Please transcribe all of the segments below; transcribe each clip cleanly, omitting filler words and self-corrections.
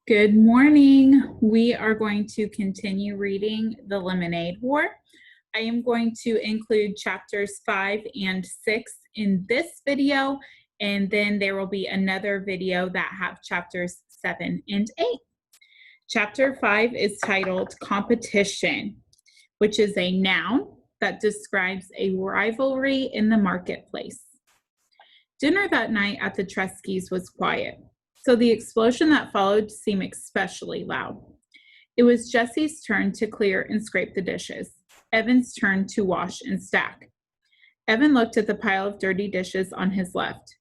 Good morning. We are going to continue reading The Lemonade War. I am going to include chapters 5 and 6 in this video, and then there will be another video that have chapters 7 and 8. Chapter 5 is titled Competition, which is a noun that describes a rivalry in the marketplace. Dinner that night at the Treskys was quiet, so the explosion that followed seemed especially loud. It was Jesse's turn to clear and scrape the dishes, Evan's turn to wash and stack. Evan looked at the pile of dirty dishes on his left.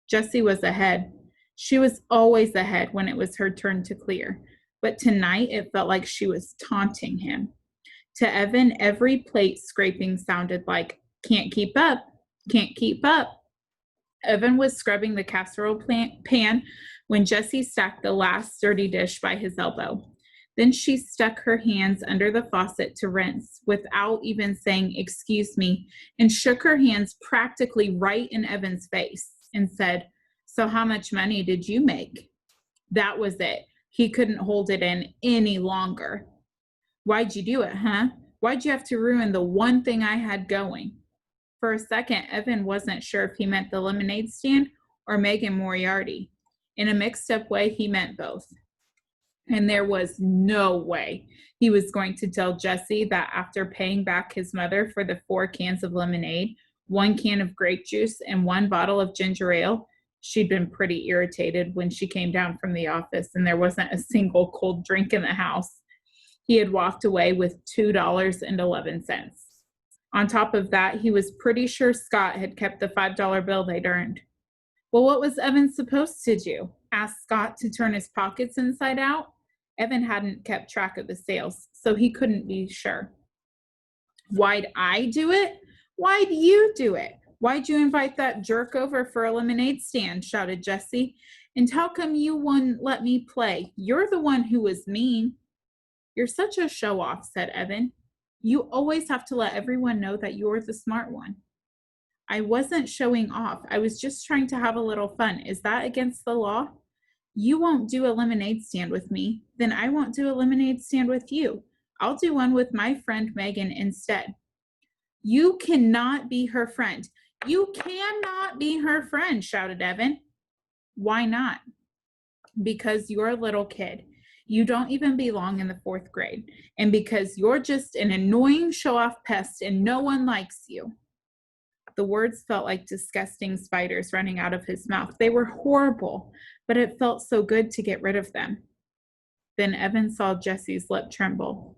Jessie was ahead. She was always ahead when it was her turn to clear, but tonight it felt like she was taunting him. To Evan, every plate scraping sounded like, "Can't keep up, can't keep up." Evan was scrubbing the casserole pan when Jessie stacked the last dirty dish by his elbow. Then she stuck her hands under the faucet to rinse without even saying, "Excuse me," and shook her hands practically right in Evan's face and said, "So how much money did you make?" That was it. He couldn't hold it in any longer. "Why'd you do it, huh? Why'd you have to ruin the one thing I had going?" For a second, Evan wasn't sure if he meant the lemonade stand or Megan Moriarty. In a mixed-up way, he meant both. And there was no way he was going to tell Jessie that after paying back his mother for the 4 cans of lemonade, 1 can of grape juice, and 1 bottle of ginger ale, she'd been pretty irritated when she came down from the office and there wasn't a single cold drink in the house. He had walked away with $2.11. On top of that, he was pretty sure Scott had kept the $5 bill they'd earned. Well, what was Evan supposed to do? Ask Scott to turn his pockets inside out? Evan hadn't kept track of the sales, so he couldn't be sure. "Why'd I do it? Why'd you do it? Why'd you invite that jerk over for a lemonade stand?" shouted Jessie. "And how come you wouldn't let me play? You're the one who was mean." "You're such a show-off," said Evan. "You always have to let everyone know that you're the smart one." "I wasn't showing off. I was just trying to have a little fun. Is that against the law?" "You won't do a lemonade stand with me. Then I won't do a lemonade stand with you. I'll do one with my friend Megan instead." "You cannot be her friend. You cannot be her friend," shouted Evan. "Why not?" "Because you're a little kid. You don't even belong in the 4th grade. And because you're just an annoying show-off pest and no one likes you." The words felt like disgusting spiders running out of his mouth. They were horrible, but it felt so good to get rid of them. Then Evan saw Jessie's lip tremble.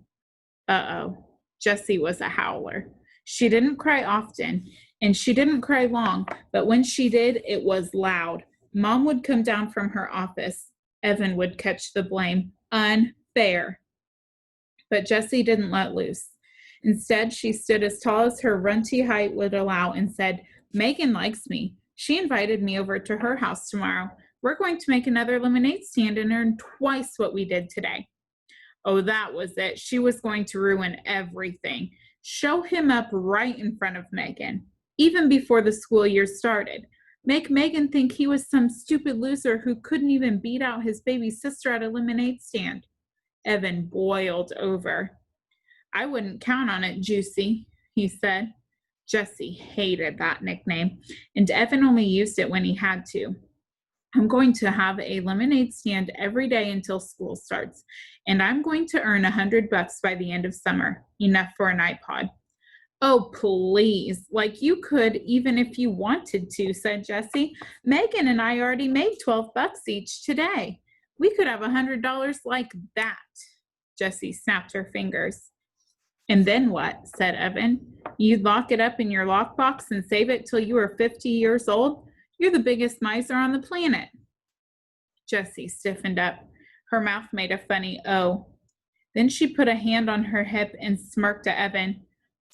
Uh-oh. Jessie was a howler. She didn't cry often, and she didn't cry long, but when she did, it was loud. Mom would come down from her office. Evan would catch the blame. Unfair. But Jessie didn't let loose. Instead, she stood as tall as her runty height would allow and said, "Megan likes me. She invited me over to her house tomorrow. We're going to make another lemonade stand and earn twice what we did today." Oh, that was it. She was going to ruin everything. Show him up right in front of Megan, even before the school year started. Make Megan think he was some stupid loser who couldn't even beat out his baby sister at a lemonade stand. Evan boiled over. "I wouldn't count on it, Juicy," he said. Jessie hated that nickname, and Evan only used it when he had to. "I'm going to have a lemonade stand every day until school starts, and I'm going to earn $100 by the end of summer. Enough for an iPod." "Oh, please, like you could even if you wanted to," said Jessie. "Megan and I already made $12 each today. We could have $100 like that." Jessie snapped her fingers. "And then what?" said Evan. "You'd lock it up in your lockbox and save it till you were 50 years old? You're the biggest miser on the planet." Jessie stiffened up. Her mouth made a funny O. Then she put a hand on her hip and smirked at Evan.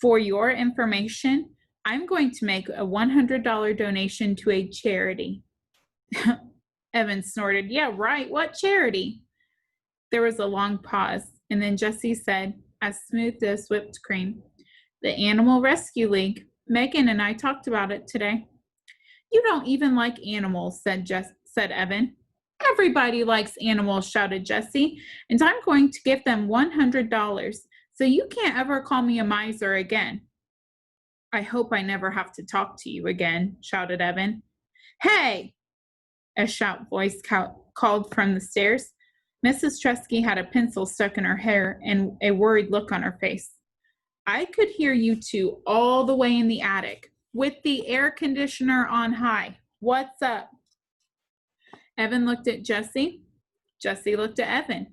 "For your information, I'm going to make a $100 donation to a charity." Evan snorted. "Yeah, right. What charity?" There was a long pause, and then Jessie said, as smooth as whipped cream, "The Animal Rescue League. Megan and I talked about it today." "You don't even like animals," said Evan. Everybody likes animals, shouted Jessie, and I'm going to give them $100, so you can't ever call me a miser again. I hope I never have to talk to you again, shouted Evan. Hey! A shout voice called from the stairs. Mrs. Tresky had a pencil stuck in her hair and a worried look on her face. I could hear you two all the way in the attic, with the air conditioner on high. What's up? Evan looked at Jessie. Jessie looked at Evan.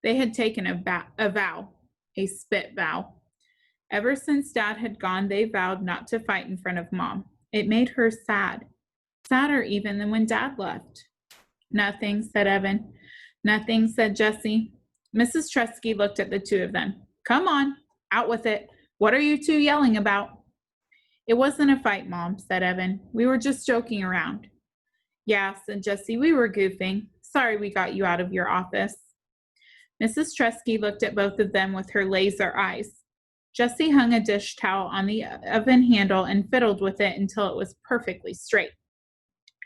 They had taken a vow, a spit vow. Ever since Dad had gone, they vowed not to fight in front of Mom. It made her sad, sadder even than when Dad left. Nothing, said Evan. Nothing, said Jessie. Mrs. Tresky looked at the two of them. Come on, out with it. What are you two yelling about? It wasn't a fight, Mom, said Evan. We were just joking around. Yeah, said Jessie, we were goofing. Sorry we got you out of your office. Mrs. Tresky looked at both of them with her laser eyes. Jessie hung a dish towel on the oven handle and fiddled with it until it was perfectly straight.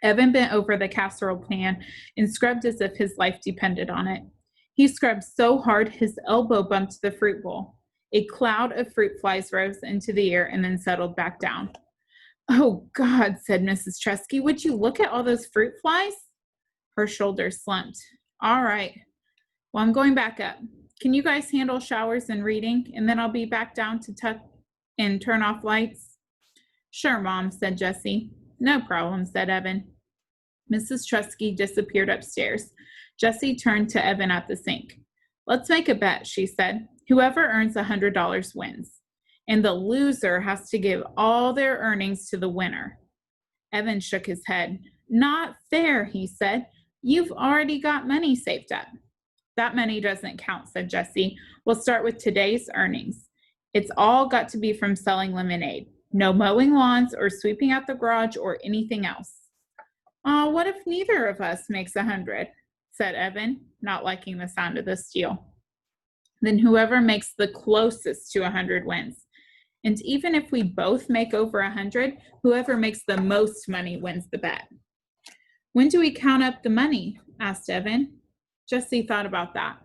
Evan bent over the casserole pan and scrubbed as if his life depended on it. He scrubbed so hard his elbow bumped the fruit bowl. A cloud of fruit flies rose into the air and then settled back down. Oh, God, said Mrs. Tresky, would you look at all those fruit flies? Her shoulders slumped. All right. Well, I'm going back up. Can you guys handle showers and reading, and then I'll be back down to tuck and turn off lights? Sure, Mom, said Jessie. No problem, said Evan. Mrs. Tresky disappeared upstairs. Jessie turned to Evan at the sink. Let's make a bet, she said. Whoever earns $100 wins, and the loser has to give all their earnings to the winner. Evan shook his head. Not fair, he said. You've already got money saved up. That money doesn't count, said Jessie. We'll start with today's earnings. It's all got to be from selling lemonade. No mowing lawns or sweeping out the garage or anything else. What if neither of us makes 100? Said Evan, not liking the sound of this deal. Then whoever makes the closest to 100 wins. And even if we both make over 100, whoever makes the most money wins the bet. When do we count up the money? Asked Evan. Jessie thought about that.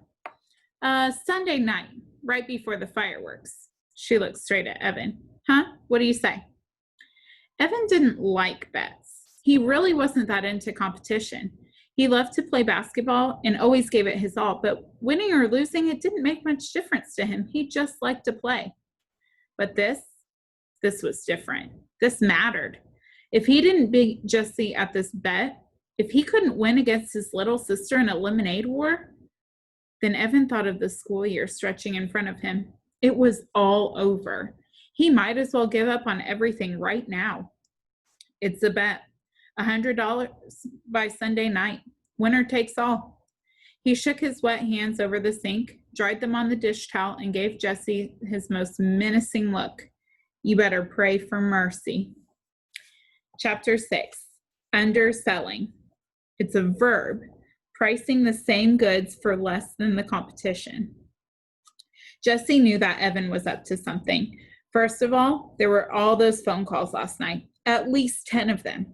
Sunday night, right before the fireworks. She looked straight at Evan. Huh? What do you say? Evan didn't like bets. He really wasn't that into competition. He loved to play basketball and always gave it his all, but winning or losing, it didn't make much difference to him. He just liked to play. But this was different. This mattered. If he didn't beat Jessie at this bet, if he couldn't win against his little sister in a lemonade war, then Evan thought of the school year stretching in front of him. It was all over. He might as well give up on everything right now. It's a bet. $100 by Sunday night. Winner takes all. He shook his wet hands over the sink, dried them on the dish towel, and gave Jessie his most menacing look. You better pray for mercy. Chapter 6, Underselling. It's a verb, pricing the same goods for less than the competition. Jessie knew that Evan was up to something. First of all, there were all those phone calls last night, at least 10 of them.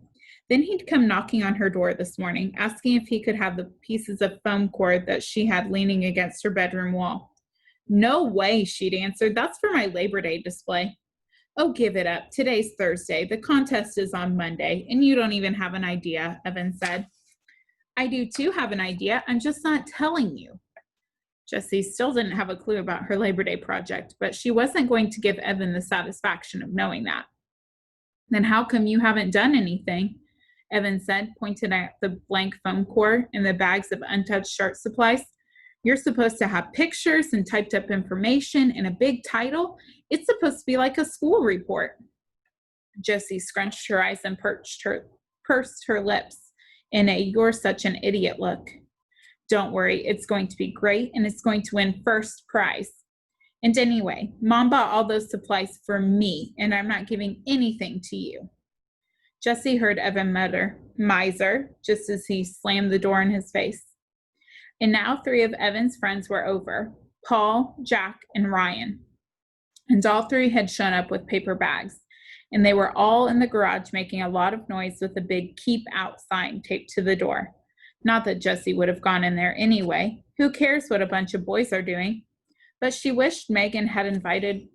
Then he'd come knocking on her door this morning, asking if he could have the pieces of foam cord that she had leaning against her bedroom wall. No way, she'd answered. That's for my Labor Day display. Oh, give it up. Today's Thursday. The contest is on Monday, and you don't even have an idea, Evan said. I do too have an idea. I'm just not telling you. Jessie still didn't have a clue about her Labor Day project, but she wasn't going to give Evan the satisfaction of knowing that. Then how come you haven't done anything? Evan said, pointing at the blank foam cord and the bags of untouched art supplies. You're supposed to have pictures and typed up information and a big title. It's supposed to be like a school report. Jessie scrunched her eyes and pursed her lips in a "you're such an idiot" look. Don't worry, it's going to be great, and it's going to win first prize. And anyway, Mom bought all those supplies for me, and I'm not giving anything to you. Jessie heard Evan mutter, "Miser," just as he slammed the door in his face. And now 3 of Evan's friends were over, Paul, Jack, and Ryan. And all 3 had shown up with paper bags, and they were all in the garage making a lot of noise with a big "Keep Out" sign taped to the door. Not that Jessie would have gone in there anyway. Who cares what a bunch of boys are doing? But she wished Megan had invited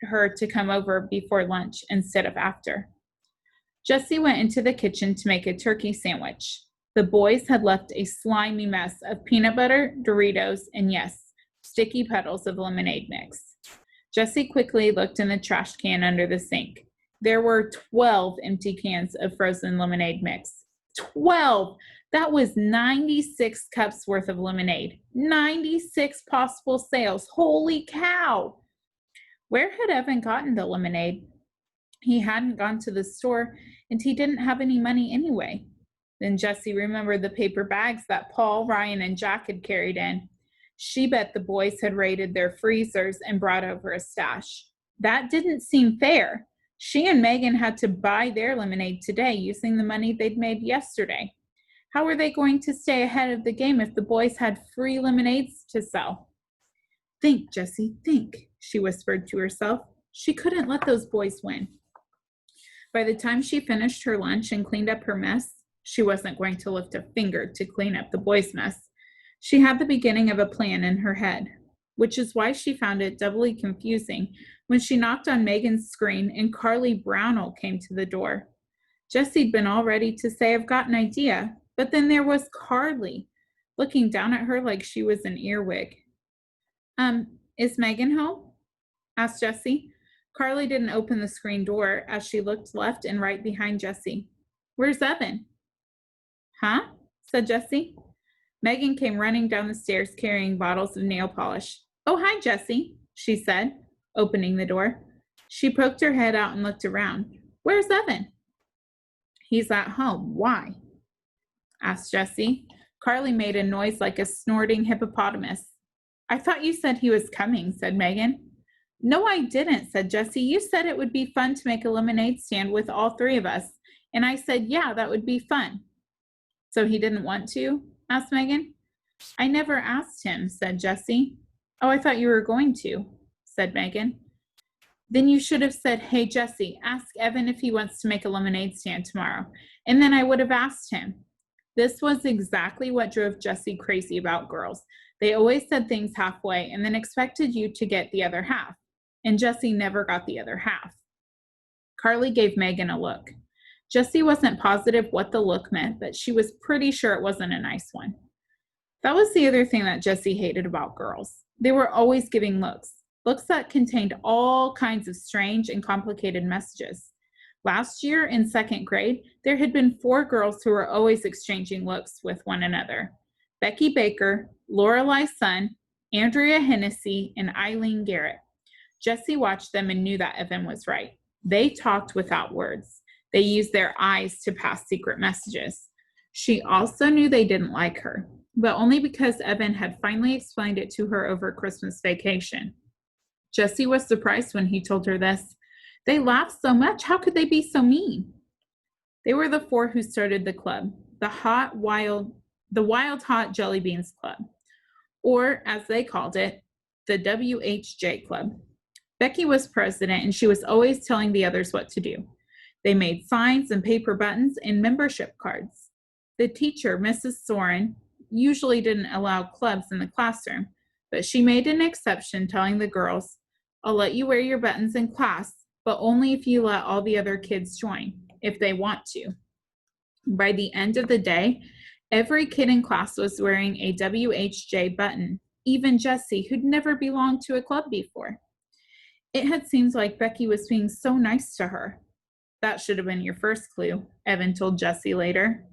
her to come over before lunch instead of after. Jessie went into the kitchen to make a turkey sandwich. The boys had left a slimy mess of peanut butter, Doritos, and yes, sticky puddles of lemonade mix. Jessie quickly looked in the trash can under the sink. There were 12 empty cans of frozen lemonade mix. 12! That was 96 cups worth of lemonade. 96 possible sales. Holy cow! Where had Evan gotten the lemonade? He hadn't gone to the store, and he didn't have any money anyway. Then Jessie remembered the paper bags that Paul, Ryan, and Jack had carried in. She bet the boys had raided their freezers and brought over a stash. That didn't seem fair. She and Megan had to buy their lemonade today using the money they'd made yesterday. How were they going to stay ahead of the game if the boys had free lemonades to sell? Think, Jessie, think, she whispered to herself. She couldn't let those boys win. By the time she finished her lunch and cleaned up her mess, she wasn't going to lift a finger to clean up the boys' mess. She had the beginning of a plan in her head, which is why she found it doubly confusing when she knocked on Megan's screen and Carly Brownell came to the door. Jessie'd been all ready to say, I've got an idea, but then there was Carly, looking down at her like she was an earwig. Is Megan home? Asked Jessie. Carly didn't open the screen door as she looked left and right behind Jessie. Where's Evan? Huh? Said Jessie. Megan came running down the stairs carrying bottles of nail polish. Oh, hi, Jessie, she said, opening the door. She poked her head out and looked around. Where's Evan? He's at home. Why? Asked Jessie. Carly made a noise like a snorting hippopotamus. I thought you said he was coming, said Megan. No, I didn't, said Jessie. You said it would be fun to make a lemonade stand with all three of us. And I said, yeah, that would be fun. So he didn't want to? Asked Megan. I never asked him, said Jessie. Oh, I thought you were going to, said Megan. Then you should have said, hey, Jessie, ask Evan if he wants to make a lemonade stand tomorrow. And then I would have asked him. This was exactly what drove Jessie crazy about girls. They always said things halfway and then expected you to get the other half. And Jessie never got the other half. Carly gave Megan a look. Jessie wasn't positive what the look meant, but she was pretty sure it wasn't a nice one. That was the other thing that Jessie hated about girls. They were always giving looks that contained all kinds of strange and complicated messages. Last year in second grade, there had been 4 girls who were always exchanging looks with one another. Becky Baker, Lorelei Sun, Andrea Hennessy, and Eileen Garrett. Jessie watched them and knew that Evan was right. They talked without words. They used their eyes to pass secret messages. She also knew they didn't like her, but only because Evan had finally explained it to her over Christmas vacation. Jessie was surprised when he told her this. They laughed so much. How could they be so mean? They were the 4 who started the club, the Wild Hot Jelly Beans Club, or as they called it, the WHJ Club. Becky was president, and she was always telling the others what to do. They made signs and paper buttons and membership cards. The teacher, Mrs. Soren, usually didn't allow clubs in the classroom, but she made an exception, telling the girls, I'll let you wear your buttons in class, but only if you let all the other kids join, if they want to. By the end of the day, every kid in class was wearing a WHJ button, even Jessie, who'd never belonged to a club before. It had seemed like Becky was being so nice to her. That should have been your first clue, Evan told Jessie later.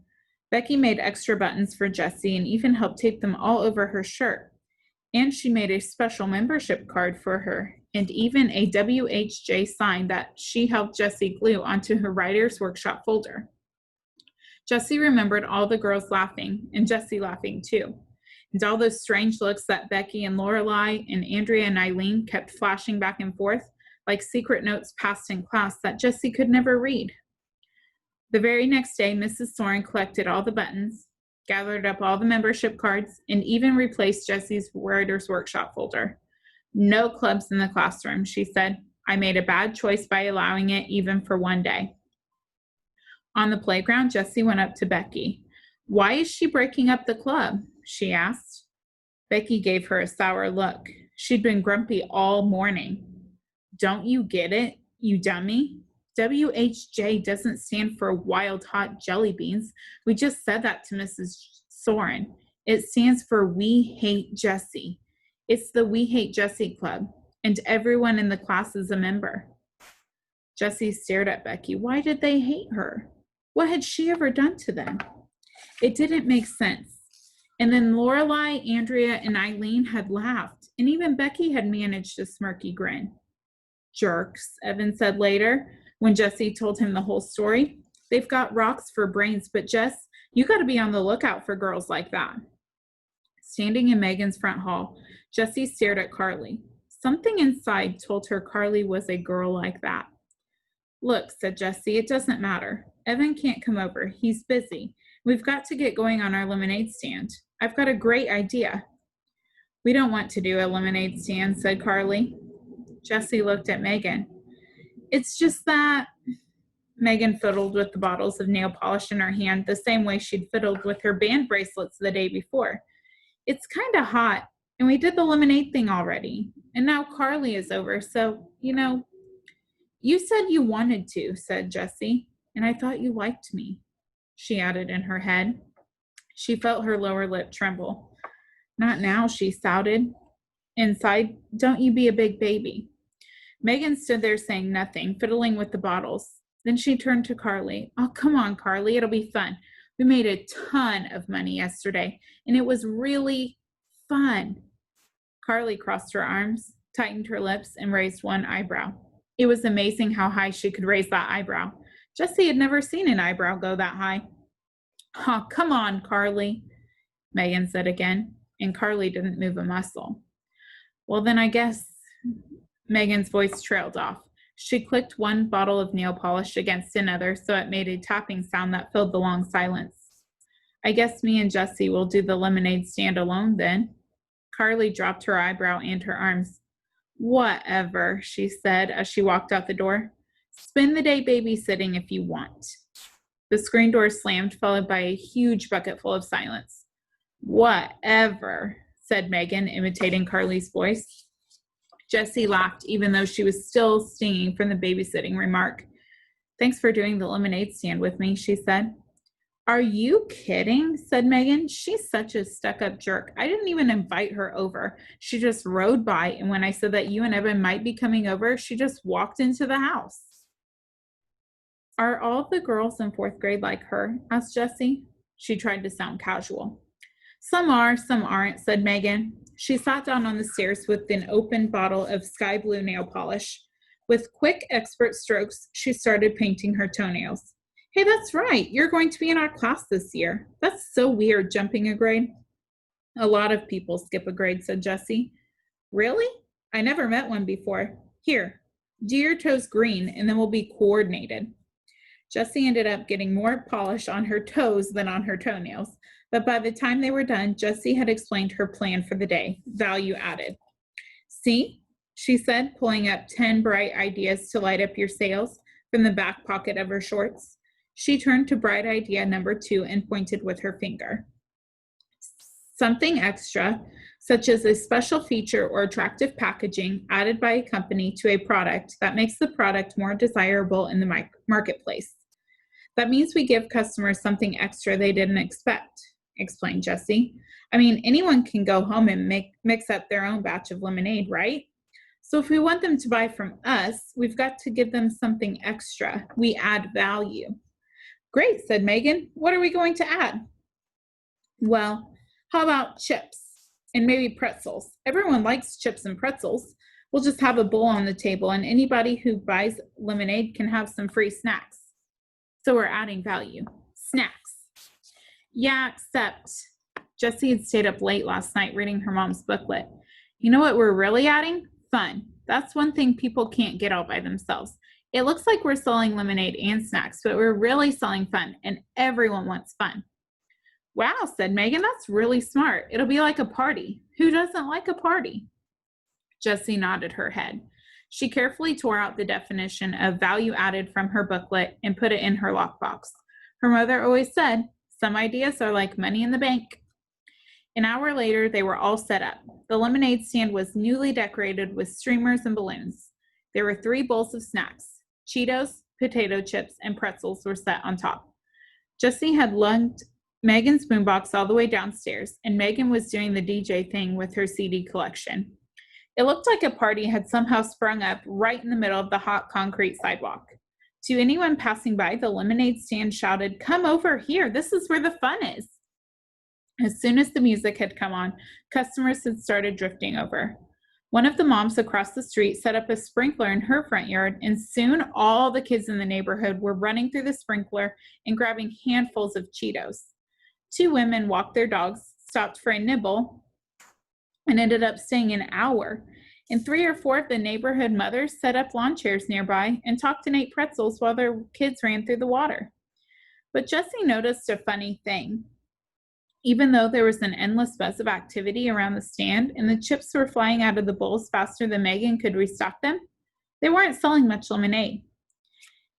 Becky made extra buttons for Jessie and even helped tape them all over her shirt. And she made a special membership card for her and even a WHJ sign that she helped Jessie glue onto her writer's workshop folder. Jessie remembered all the girls laughing and Jessie laughing too, and all those strange looks that Becky and Lorelei and Andrea and Eileen kept flashing back and forth like secret notes passed in class that Jessie could never read. The very next day, Mrs. Soren collected all the buttons, gathered up all the membership cards, and even replaced Jessie's writer's workshop folder. No clubs in the classroom, she said. I made a bad choice by allowing it even for one day. On the playground, Jessie went up to Becky. Why is she breaking up the club? She asked. Becky gave her a sour look. She'd been grumpy all morning. Don't you get it, you dummy? WHJ doesn't stand for Wild Hot Jelly Beans. We just said that to Mrs. Soren. It stands for We Hate Jessie. It's the We Hate Jessie Club, and everyone in the class is a member. Jessie stared at Becky. Why did they hate her? What had she ever done to them? It didn't make sense. And then Lorelai, Andrea, and Eileen had laughed, and even Becky had managed a smirky grin. Jerks, Evan said later, when Jessie told him the whole story. They've got rocks for brains, but Jess, you got to be on the lookout for girls like that. Standing in Megan's front hall, Jessie stared at Carly. Something inside told her Carly was a girl like that. Look, said Jessie, it doesn't matter. Evan can't come over. He's busy. We've got to get going on our lemonade stand. I've got a great idea. We don't want to do a lemonade stand, said Carly. Jessie looked at Megan. It's just that... Megan fiddled with the bottles of nail polish in her hand the same way she'd fiddled with her band bracelets the day before. It's kind of hot, and we did the lemonade thing already. And now Carly is over, so, You said you wanted to, said Jessie, and I thought you liked me, she added in her head. She felt her lower lip tremble. Not now, she shouted. Inside, don't you be a big baby. Megan stood there saying nothing, fiddling with the bottles. Then she turned to Carly. Oh, come on, Carly, it'll be fun. We made a ton of money yesterday, and it was really fun. Carly crossed her arms, tightened her lips, and raised one eyebrow. It was amazing how high she could raise that eyebrow. Jessie had never seen an eyebrow go that high. Oh, come on, Carly, Megan said again, and Carly didn't move a muscle. Well, then I guess... Megan's voice trailed off. She clicked one bottle of nail polish against another so it made a tapping sound that filled the long silence. I guess me and Jessie will do the lemonade stand alone then. Carly dropped her eyebrow and her arms. Whatever, she said as she walked out the door. Spend the day babysitting if you want. The screen door slammed, followed by a huge bucket full of silence. Whatever, said Megan, imitating Carly's voice. Jessie laughed, even though she was still stinging from the babysitting remark. Thanks for doing the lemonade stand with me, she said. Are you kidding? Said Megan. She's such a stuck-up jerk. I didn't even invite her over. She just rode by, and when I said that you and Evan might be coming over, she just walked into the house. Are all the girls in 4th grade like her? Asked Jessie. She tried to sound casual. Some are, some aren't, said Megan. She sat down on the stairs with an open bottle of sky blue nail polish. With quick, expert strokes, she started painting her toenails. Hey, that's right. You're going to be in our class this year. That's so weird, jumping a grade. A lot of people skip a grade, said Jessie. Really? I never met one before. Here, do your toes green, and then we'll be coordinated. Jessie ended up getting more polish on her toes than on her toenails. But by the time they were done, Jessie had explained her plan for the day, value added. See, she said, pulling up 10 bright ideas to light up your sails from the back pocket of her shorts. She turned to bright idea number 2 and pointed with her finger. Something extra, such as a special feature or attractive packaging added by a company to a product that makes the product more desirable in the marketplace. That means we give customers something extra they didn't expect, explained Jessie. I mean, anyone can go home and mix up their own batch of lemonade, right? So if we want them to buy from us, we've got to give them something extra. We add value. Great, said Megan. What are we going to add? Well, how about chips and maybe pretzels? Everyone likes chips and pretzels. We'll just have a bowl on the table, and anybody who buys lemonade can have some free snacks. So we're adding value. Snacks. Yeah, except Jessie had stayed up late last night reading her mom's booklet. You know what we're really adding? Fun. That's one thing people can't get all by themselves. It looks like we're selling lemonade and snacks, but we're really selling fun, and everyone wants fun. Wow, said Megan, that's really smart. It'll be like a party. Who doesn't like a party? Jessie nodded her head. She carefully tore out the definition of value added from her booklet and put it in her lockbox. Her mother always said, Some ideas are like money in the bank. An hour later, they were all set up. The lemonade stand was newly decorated with streamers and balloons. There were 3 bowls of snacks. Cheetos, potato chips, and pretzels were set on top. Jessie had lugged Megan's boombox all the way downstairs, and Megan was doing the DJ thing with her CD collection. It looked like a party had somehow sprung up right in the middle of the hot concrete sidewalk. To anyone passing by, the lemonade stand shouted, "Come over here, this is where the fun is." As soon as the music had come on, customers had started drifting over. One of the moms across the street set up a sprinkler in her front yard, and soon all the kids in the neighborhood were running through the sprinkler and grabbing handfuls of Cheetos. 2 women walked their dogs, stopped for a nibble, and ended up staying an hour. And 3 or 4 of the neighborhood mothers set up lawn chairs nearby and talked and ate pretzels while their kids ran through the water. But Jessie noticed a funny thing. Even though there was an endless buzz of activity around the stand and the chips were flying out of the bowls faster than Megan could restock them, they weren't selling much lemonade.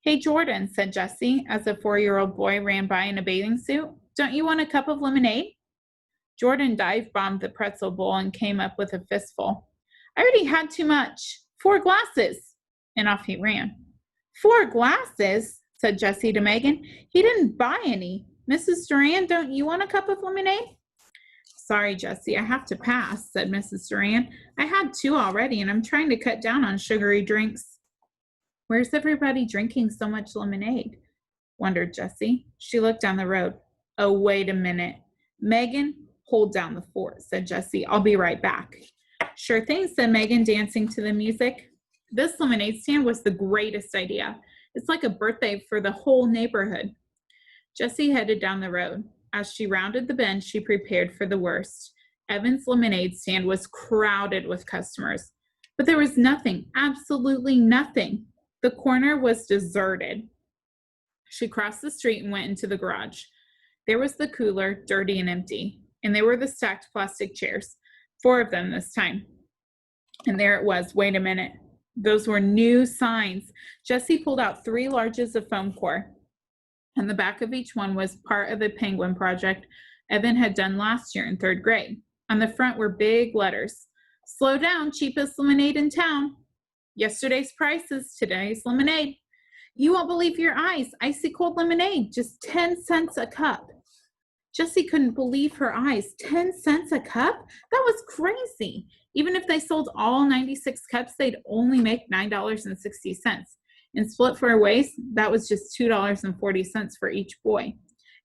"Hey, Jordan," said Jessie as a 4-year-old boy ran by in a bathing suit, "don't you want a cup of lemonade?" Jordan dive-bombed the pretzel bowl and came up with a fistful. "I already had too much. 4 glasses." And off he ran. "4 glasses?" said Jessie to Megan. "He didn't buy any. Mrs. Duran, don't you want a cup of lemonade?" "Sorry, Jessie, I have to pass," said Mrs. Duran. "I had 2 already, and I'm trying to cut down on sugary drinks." "Where's everybody drinking so much lemonade?" wondered Jessie. She looked down the road. "Oh, wait a minute. Megan, hold down the fort," said Jessie. "I'll be right back." "Sure thing," said Megan, dancing to the music. This lemonade stand was the greatest idea. It's like a birthday for the whole neighborhood. Jessie headed down the road. As she rounded the bend, she prepared for the worst. Evan's lemonade stand was crowded with customers, but there was nothing, absolutely nothing. The corner was deserted. She crossed the street and went into the garage. There was the cooler, dirty and empty, and there were the stacked plastic chairs, 4 of them this time. And there it was. Wait a minute. Those were new signs. Jessie pulled out 3 larges of foam core. On the back of each one was part of a penguin project Evan had done last year in 3rd grade. On the front were big letters. "Slow down, cheapest lemonade in town. Yesterday's prices, today's lemonade. You won't believe your eyes. Icy cold lemonade, just 10 cents a cup." Jessie couldn't believe her eyes. 10 cents a cup? That was crazy. Even if they sold all 96 cups, they'd only make $9.60. And split for a waste, that was just $2.40 for each boy.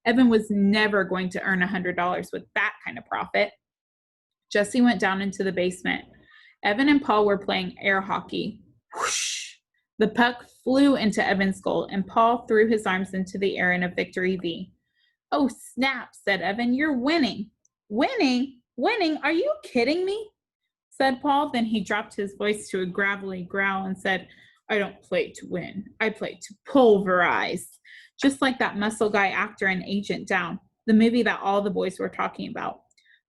Evan was never going to earn $100 with that kind of profit. Jessie went down into the basement. Evan and Paul were playing air hockey. Whoosh! The puck flew into Evan's goal, and Paul threw his arms into the air in a victory V. "Oh, snap," said Evan. "You're winning." "Winning? Winning? Are you kidding me?" said Paul. Then he dropped his voice to a gravelly growl and said, "I don't play to win. I play to pulverize." Just like that muscle guy actor in Agent Down, the movie that all the boys were talking about.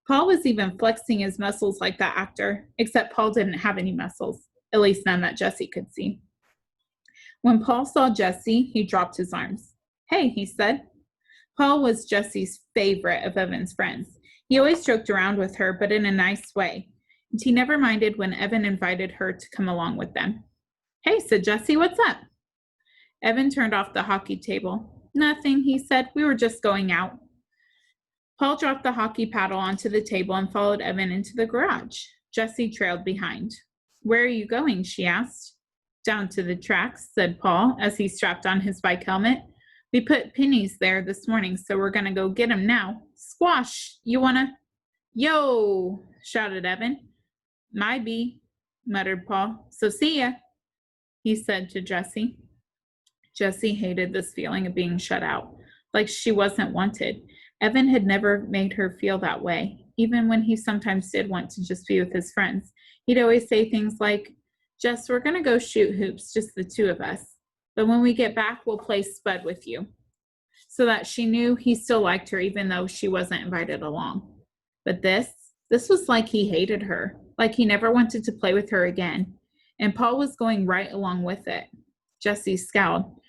Paul was even flexing his muscles like that actor, except Paul didn't have any muscles, at least none that Jessie could see. When Paul saw Jessie, he dropped his arms. "Hey," he said. Paul was Jessie's favorite of Evan's friends. He always joked around with her, but in a nice way, and he never minded when Evan invited her to come along with them. "Hey," said Jessie, "what's up?" Evan turned off the hockey table. "Nothing," he said. "We were just going out." Paul dropped the hockey paddle onto the table and followed Evan into the garage. Jessie trailed behind. "Where are you going?" she asked. "Down to the tracks," said Paul as he strapped on his bike helmet. "We put pennies there this morning, so we're going to go get them now." "Squash, you want to?" "Yo!" shouted Evan. "My be," muttered Paul. "So see ya," he said to Jessie. Jessie hated this feeling of being shut out, like she wasn't wanted. Evan had never made her feel that way, even when he sometimes did want to just be with his friends. He'd always say things like, "Jess, we're going to go shoot hoops, just the 2 of us. But when we get back, we'll play spud with you." So that she knew he still liked her, even though she wasn't invited along. But this was like he hated her, like he never wanted to play with her again. And Paul was going right along with it. Jessie scowled.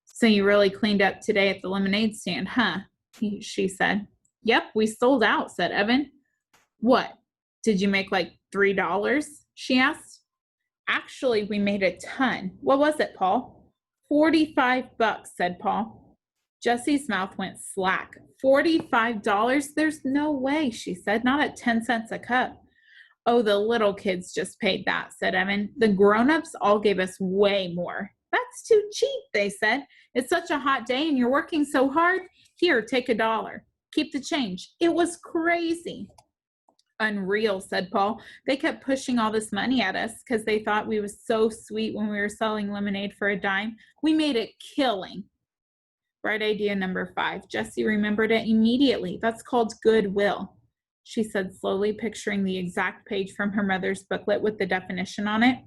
"So you really cleaned up today at the lemonade stand, huh?" she said. Yep, we sold out, said Evan. What? Did you make like $3? She asked. Actually, we made a ton. What was it, Paul? $45, said Paul. Jessie's mouth went slack. $45? There's no way, she said. Not at 10 cents a cup. Oh, the little kids just paid that, said Evan. The grown-ups all gave us way more. That's too cheap, they said. It's such a hot day and you're working so hard. Here, take $1. Keep the change. It was crazy. Unreal, said Paul. They kept pushing all this money at us because they thought we was so sweet when we were selling lemonade for a dime. We made a killing. Bright idea number 5. Jessie remembered it immediately. That's called goodwill, she said slowly, picturing the exact page from her mother's booklet with the definition on it.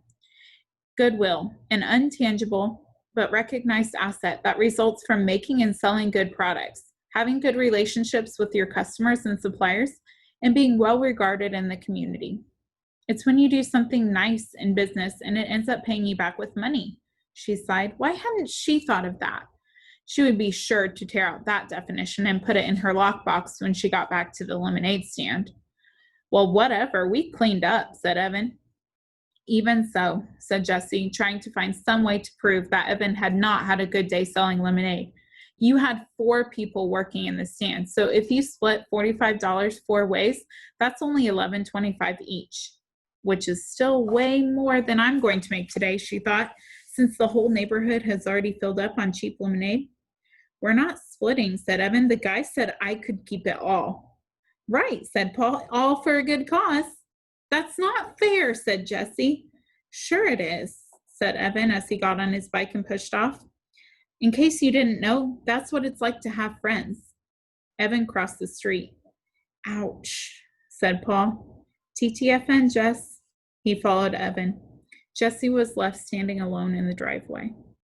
Goodwill, an intangible but recognized asset that results from making and selling good products, having good relationships with your customers and suppliers, and being well regarded in the community. It's when you do something nice in business and it ends up paying you back with money, she sighed. Why hadn't she thought of that? She would be sure to tear out that definition and put it in her lockbox when she got back to the lemonade stand. Well, whatever, we cleaned up, said Evan. Even so, said Jessie, trying to find some way to prove that Evan had not had a good day selling lemonade. You had 4 people working in the stand, so if you split $45 4 ways, that's only $11.25 each, which is still way more than I'm going to make today, she thought, since the whole neighborhood has already filled up on cheap lemonade. We're not splitting, said Evan. The guy said I could keep it all. Right, said Paul, all for a good cause. That's not fair, said Jessie. Sure it is, said Evan as he got on his bike and pushed off. In case you didn't know, that's what it's like to have friends. Evan crossed the street. Ouch, said Paul. TTFN, Jess. He followed Evan. Jessie was left standing alone in the driveway.